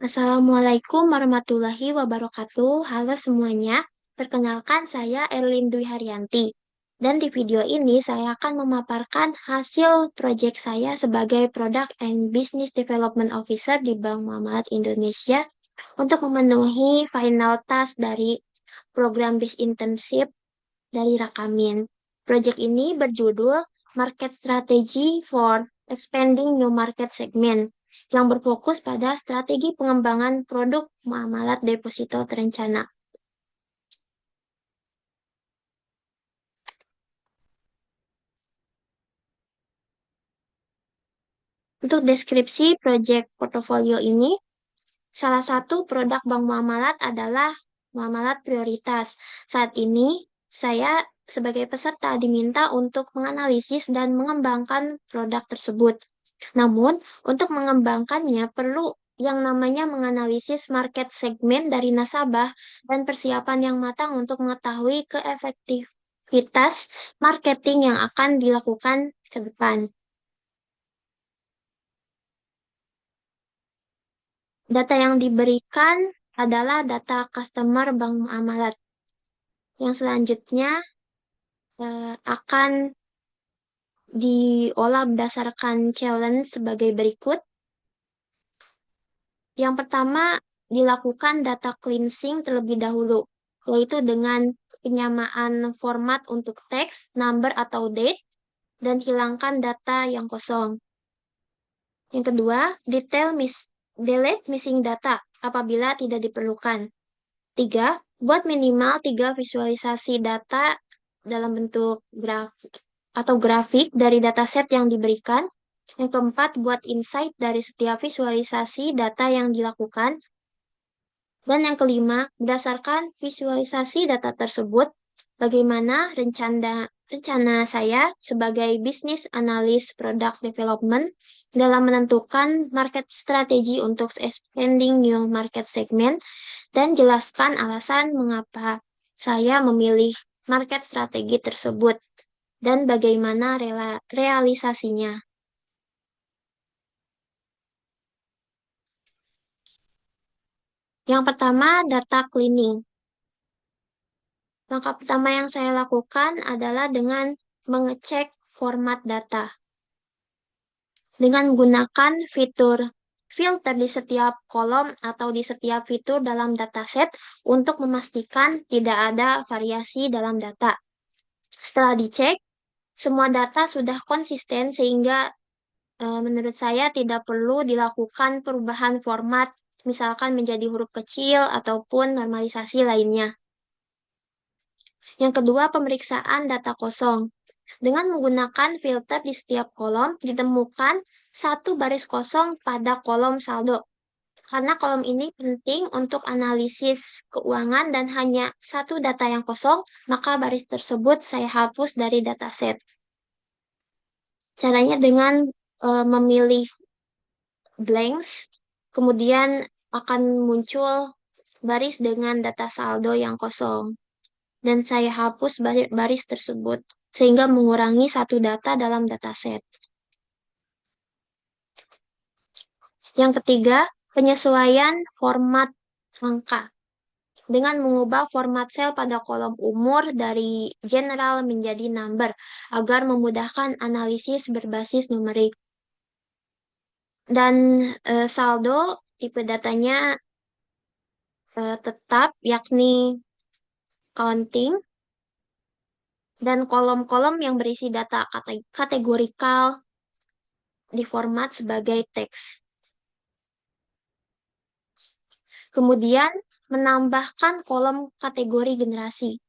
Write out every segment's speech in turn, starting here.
Assalamualaikum warahmatullahi wabarakatuh. Halo semuanya, perkenalkan saya Erlin Dwi Haryanti. Dan di video ini saya akan memaparkan hasil proyek saya sebagai Product and Business Development Officer di Bank Muamalat Indonesia untuk memenuhi final task dari program Biz Internship dari Rakamin. Proyek ini berjudul Market Strategy for Expanding New Market Segment yang berfokus pada strategi pengembangan produk muamalat deposito terencana. Untuk deskripsi proyek portofolio ini, salah satu produk bank muamalat adalah muamalat prioritas. Saat ini, saya sebagai peserta diminta untuk menganalisis dan mengembangkan produk tersebut. Namun, untuk mengembangkannya perlu yang namanya menganalisis market segmen dari nasabah dan persiapan yang matang untuk mengetahui keefektivitas marketing yang akan dilakukan ke depan. Data yang diberikan adalah data customer bank muamalat. Yang selanjutnya akan diolah berdasarkan challenge sebagai berikut. Yang pertama, dilakukan data cleansing terlebih dahulu, yaitu dengan penyamaan format untuk teks, number, atau date, dan hilangkan data yang kosong. Yang kedua, delete missing data apabila tidak diperlukan. Tiga, buat minimal 3 visualisasi data dalam bentuk grafik dari dataset yang diberikan. Yang keempat, buat insight dari setiap visualisasi data yang dilakukan. Dan yang kelima, berdasarkan visualisasi data tersebut, bagaimana rencana saya sebagai bisnis analis product development dalam menentukan market strategi untuk expanding new market segment dan jelaskan alasan mengapa saya memilih market strategi tersebut dan bagaimana realisasinya. Yang pertama, data cleaning. Langkah pertama yang saya lakukan adalah dengan mengecek format data. Dengan menggunakan fitur filter di setiap kolom atau di setiap fitur dalam dataset untuk memastikan tidak ada variasi dalam data. Setelah dicek, semua data sudah konsisten sehingga menurut saya tidak perlu dilakukan perubahan format, misalkan menjadi huruf kecil ataupun normalisasi lainnya. Yang kedua, pemeriksaan data kosong. Dengan menggunakan filter di setiap kolom, ditemukan satu baris kosong pada kolom saldo. Karena kolom ini penting untuk analisis keuangan dan hanya satu data yang kosong, maka baris tersebut saya hapus dari dataset. Caranya dengan memilih blanks, kemudian akan muncul baris dengan data saldo yang kosong. Dan saya hapus baris tersebut, sehingga mengurangi satu data dalam dataset. Yang ketiga, penyesuaian format angka. Dengan mengubah format sel pada kolom umur dari general menjadi number, agar memudahkan analisis berbasis numerik. Dan saldo, tipe datanya tetap, yakni counting, dan kolom-kolom yang berisi data kategorikal diformat sebagai teks. Kemudian, menambahkan kolom kategori generasi.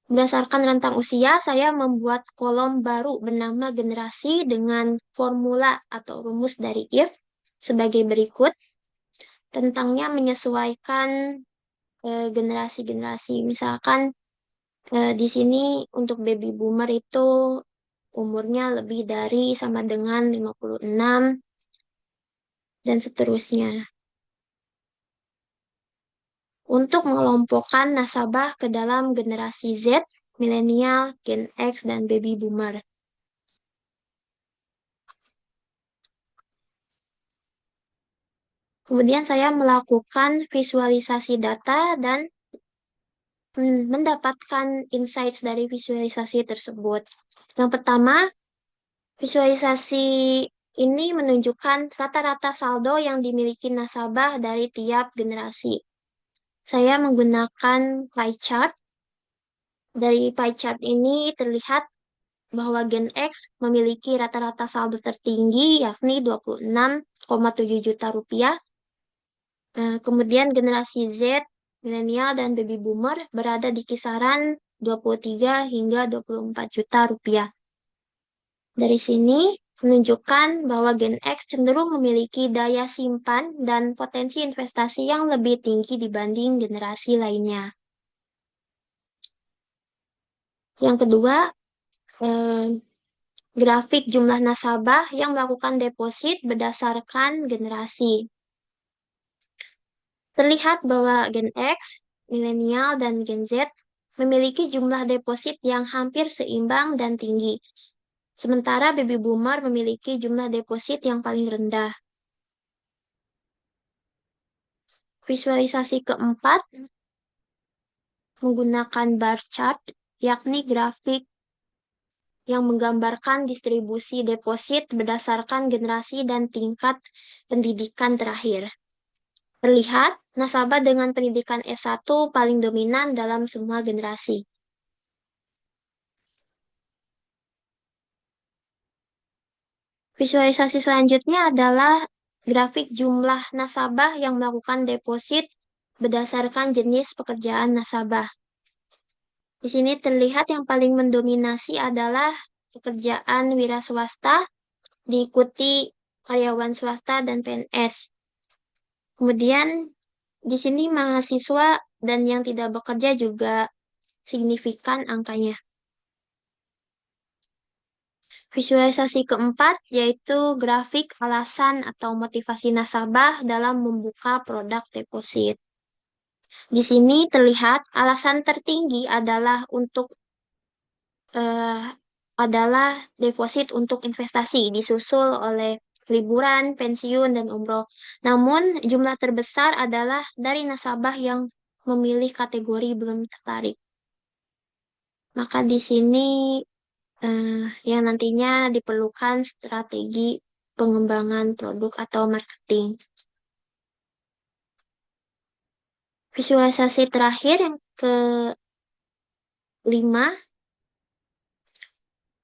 Berdasarkan rentang usia, saya membuat kolom baru bernama generasi dengan formula atau rumus dari if sebagai berikut. Rentangnya menyesuaikan generasi-generasi. Misalkan di sini untuk baby boomer itu umurnya lebih dari sama dengan 56 dan seterusnya. Untuk mengelompokkan nasabah ke dalam generasi Z, milenial, Gen X, dan baby boomer. Kemudian saya melakukan visualisasi data dan mendapatkan insights dari visualisasi tersebut. Yang pertama, visualisasi ini menunjukkan rata-rata saldo yang dimiliki nasabah dari tiap generasi. Saya menggunakan pie chart. Dari pie chart ini terlihat bahwa Gen X memiliki rata-rata saldo tertinggi yakni 26,7 juta rupiah. Kemudian generasi Z, milenial, dan baby boomer berada di kisaran 23 hingga 24 juta rupiah. Dari sini menunjukkan bahwa Gen X cenderung memiliki daya simpan dan potensi investasi yang lebih tinggi dibanding generasi lainnya. Yang kedua, eh, grafik jumlah nasabah yang melakukan deposit berdasarkan generasi. Terlihat bahwa Gen X, milenial, dan Gen Z memiliki jumlah deposit yang hampir seimbang dan tinggi, sementara baby boomer memiliki jumlah deposit yang paling rendah. Visualisasi keempat menggunakan bar chart, yakni grafik yang menggambarkan distribusi deposit berdasarkan generasi dan tingkat pendidikan terakhir. Terlihat, nasabah dengan pendidikan S1 paling dominan dalam semua generasi. Visualisasi selanjutnya adalah grafik jumlah nasabah yang melakukan deposit berdasarkan jenis pekerjaan nasabah. Di sini terlihat yang paling mendominasi adalah pekerjaan wira swasta, diikuti karyawan swasta dan PNS. Kemudian di sini mahasiswa dan yang tidak bekerja juga signifikan angkanya. Visualisasi keempat yaitu grafik alasan atau motivasi nasabah dalam membuka produk deposit. Di sini terlihat alasan tertinggi eh, adalah deposit untuk investasi, disusul oleh liburan, pensiun, dan umroh. Namun jumlah terbesar adalah dari nasabah yang memilih kategori belum tertarik. Maka di sini yang nantinya diperlukan strategi pengembangan produk atau marketing. Visualisasi terakhir yang kelima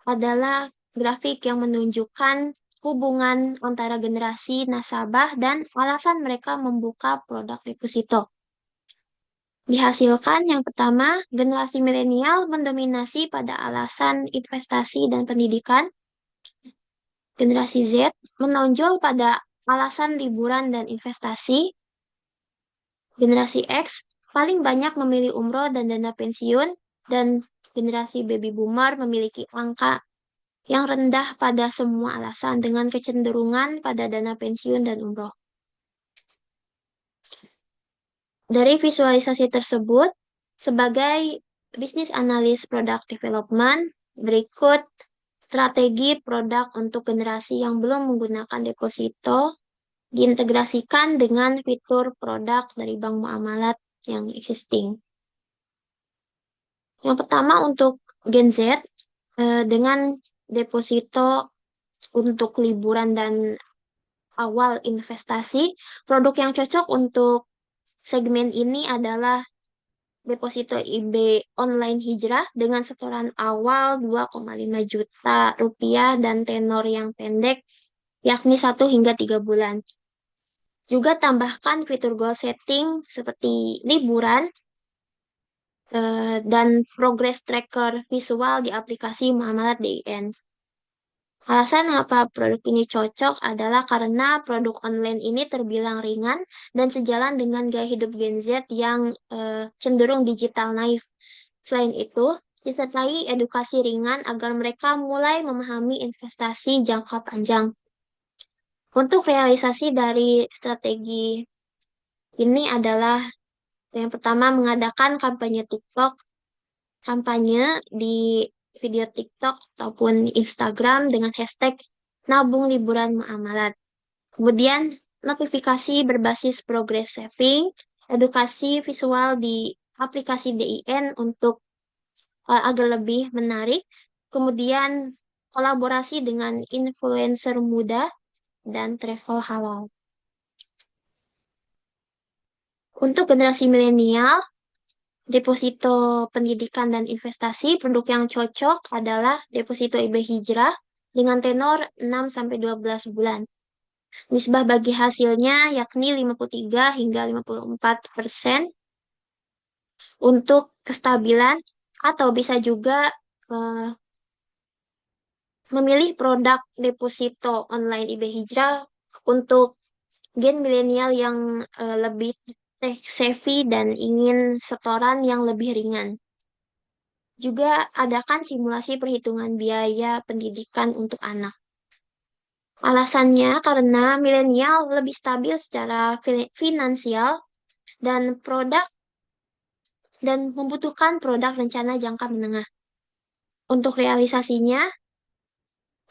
adalah grafik yang menunjukkan hubungan antara generasi nasabah dan alasan mereka membuka produk deposito. Dihasilkan yang pertama, generasi milenial mendominasi pada alasan investasi dan pendidikan. Generasi Z menonjol pada alasan liburan dan investasi. Generasi X paling banyak memilih umroh dan dana pensiun, dan generasi baby boomer memiliki angka yang rendah pada semua alasan dengan kecenderungan pada dana pensiun dan umroh. Dari visualisasi tersebut, sebagai bisnis analis product development, berikut strategi produk untuk generasi yang belum menggunakan deposito diintegrasikan dengan fitur produk dari bank muamalat yang existing. Yang pertama untuk Gen Z, dengan deposito untuk liburan dan awal investasi, produk yang cocok untuk segmen ini adalah deposito IB online hijrah dengan setoran awal 2,5 juta rupiah dan tenor yang pendek, yakni 1 hingga 3 bulan. Juga tambahkan fitur goal setting seperti liburan dan progress tracker visual di aplikasi Muamalat DIN. Alasan mengapa produk ini cocok adalah karena produk online ini terbilang ringan dan sejalan dengan gaya hidup Gen Z yang cenderung digital naif. Selain itu, disertai edukasi ringan agar mereka mulai memahami investasi jangka panjang. Untuk realisasi dari strategi ini adalah yang pertama mengadakan kampanye TikTok, kampanye di video TikTok ataupun Instagram dengan hashtag nabung liburan muamalat. Kemudian notifikasi berbasis progress saving, edukasi visual di aplikasi DIN untuk agar lebih menarik, kemudian kolaborasi dengan influencer muda, dan travel halal. Untuk generasi milenial, deposito pendidikan dan investasi, produk yang cocok adalah deposito IB Hijrah dengan tenor 6-12 bulan. Nisbah bagi hasilnya yakni 53 hingga 54% untuk kestabilan, atau bisa juga eh, memilih produk deposito online IB Hijrah untuk gen milenial yang lebih tech savvy dan ingin setoran yang lebih ringan. Juga adakan simulasi perhitungan biaya pendidikan untuk anak. Alasannya karena milenial lebih stabil secara finansial dan membutuhkan produk rencana jangka menengah. Untuk realisasinya,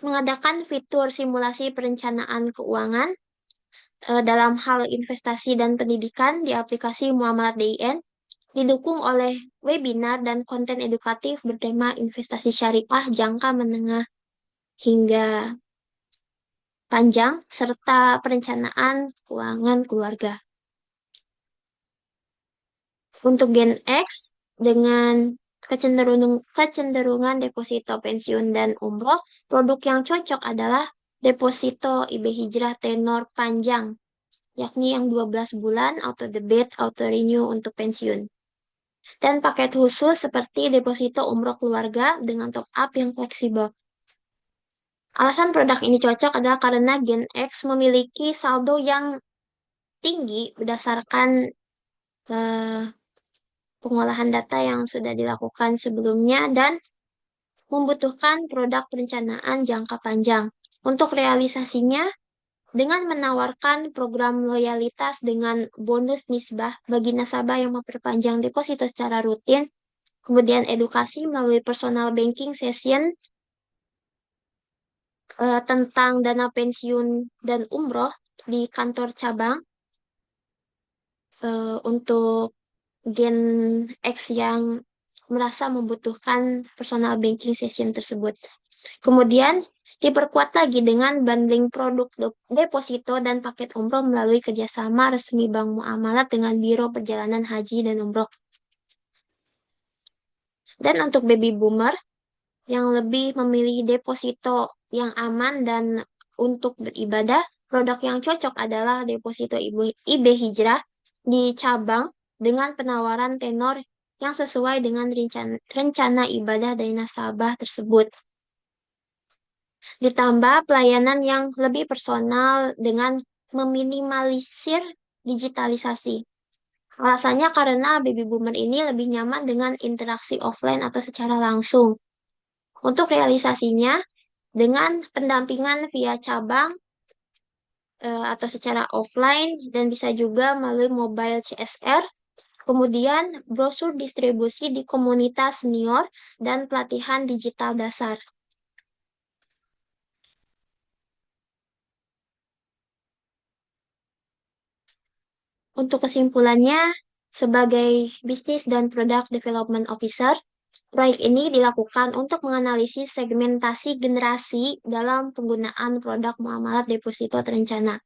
mengadakan fitur simulasi perencanaan keuangan dalam hal investasi dan pendidikan di aplikasi Muamalat DIN, didukung oleh webinar dan konten edukatif bertema investasi syariah jangka menengah hingga panjang, serta perencanaan keuangan keluarga. Untuk Gen X, dengan kecenderungan deposito pensiun dan umroh, produk yang cocok adalah deposito IB Hijrah tenor panjang, yakni yang 12 bulan, auto debit, auto renew untuk pensiun. Dan paket khusus seperti deposito umroh keluarga dengan top up yang fleksibel. Alasan produk ini cocok adalah karena Gen X memiliki saldo yang tinggi berdasarkan eh, pengolahan data yang sudah dilakukan sebelumnya dan membutuhkan produk perencanaan jangka panjang. Untuk realisasinya, dengan menawarkan program loyalitas dengan bonus nisbah bagi nasabah yang memperpanjang deposito secara rutin, kemudian edukasi melalui personal banking session tentang dana pensiun dan umroh di kantor cabang untuk Gen X yang merasa membutuhkan personal banking session tersebut. Kemudian diperkuat lagi dengan bundling produk deposito dan paket umroh melalui kerjasama resmi Bank Muamalat dengan Biro Perjalanan Haji dan Umroh. Dan untuk baby boomer yang lebih memilih deposito yang aman dan untuk beribadah, produk yang cocok adalah deposito IB Hijrah di cabang dengan penawaran tenor yang sesuai dengan rencana ibadah dari nasabah tersebut. Ditambah pelayanan yang lebih personal dengan meminimalisir digitalisasi. Alasannya karena baby boomer ini lebih nyaman dengan interaksi offline atau secara langsung. Untuk realisasinya, dengan pendampingan via cabang atau secara offline dan bisa juga melalui mobile CSR, kemudian brosur distribusi di komunitas senior dan pelatihan digital dasar. Untuk kesimpulannya, sebagai bisnis dan product development officer, proyek ini dilakukan untuk menganalisis segmentasi generasi dalam penggunaan produk muamalat deposito terencana.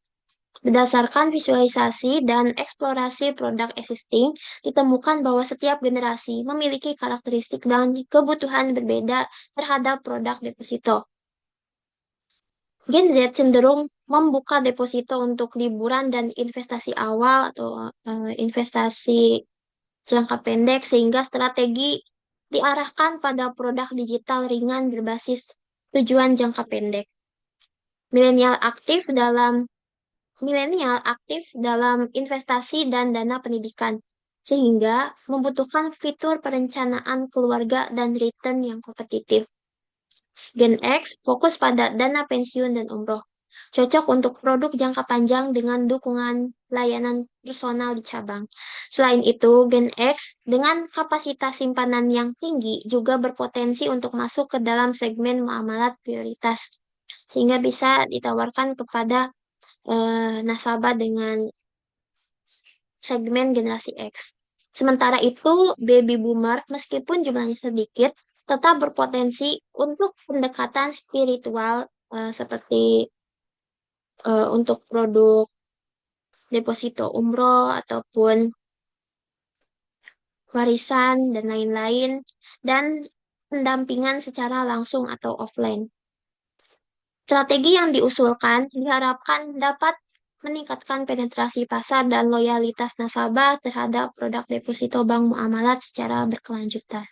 Berdasarkan visualisasi dan eksplorasi produk existing, ditemukan bahwa setiap generasi memiliki karakteristik dan kebutuhan berbeda terhadap produk deposito. Gen Z cenderung membuka deposito untuk liburan dan investasi awal atau investasi jangka pendek sehingga strategi diarahkan pada produk digital ringan berbasis tujuan jangka pendek. Milenial aktif dalam investasi dan dana pendidikan, sehingga membutuhkan fitur perencanaan keluarga dan return yang kompetitif. Gen X fokus pada dana pensiun dan umroh, cocok untuk produk jangka panjang dengan dukungan layanan personal di cabang. Selain itu, Gen X dengan kapasitas simpanan yang tinggi juga berpotensi untuk masuk ke dalam segmen muamalat prioritas, sehingga bisa ditawarkan kepada nasabah dengan segmen generasi X. Sementara itu, baby boomer meskipun jumlahnya sedikit, tetap berpotensi untuk pendekatan spiritual seperti untuk produk deposito umroh ataupun warisan dan lain-lain dan pendampingan secara langsung atau offline. Strategi yang diusulkan diharapkan dapat meningkatkan penetrasi pasar dan loyalitas nasabah terhadap produk deposito bank muamalat secara berkelanjutan.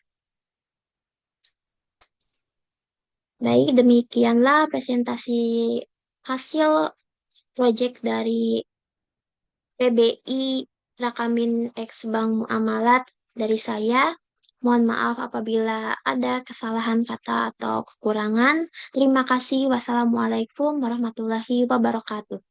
Baik, demikianlah presentasi hasil proyek dari PBI Rakamin X Bank Muamalat dari saya. Mohon maaf apabila ada kesalahan kata atau kekurangan. Terima kasih. Wassalamualaikum warahmatullahi wabarakatuh.